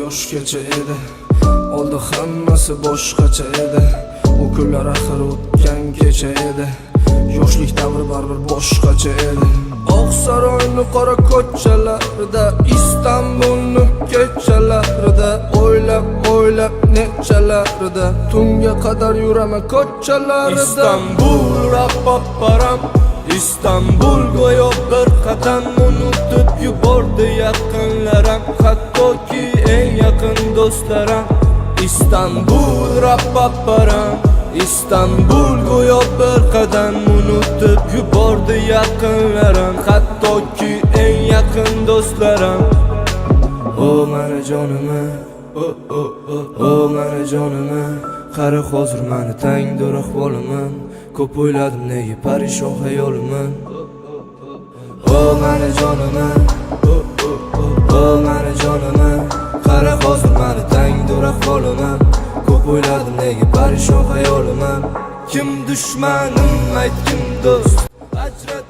yoshgacha edi. Oldi hammasi boshqacha edi. O kunlar axir o'tgan kecha edi. Yoshlik davri baribir boshqacha edi. Oqsaroyni qora ko'chalarida, Istanbulni kechalarida, o'ylab nechalarida, tunga qadar yuraman ko'chalarida. Istanbul rappaparam, Istanbul go'yo bir qadam unutib yubordi yaqinlarim, hattoki eng yaqin do'stlarim. Istanbul rappaparam, Istanbul go'yo bir qadam unutib yubordi yaqinlarim, hattoki eng yaqin do'stlarim. O meni jonimi, o meni jonimi, qara hozir meni tangdir ahvoliman. Ko'p o'yladim nega parishon xayolimman. O meni jonimi, o meni jonimi, qara hozir meni tangdir ahvoliman. Ko'p o'yladim nega parishon xayolimman. Kim dushmanim ayt, kim do'st, ajrat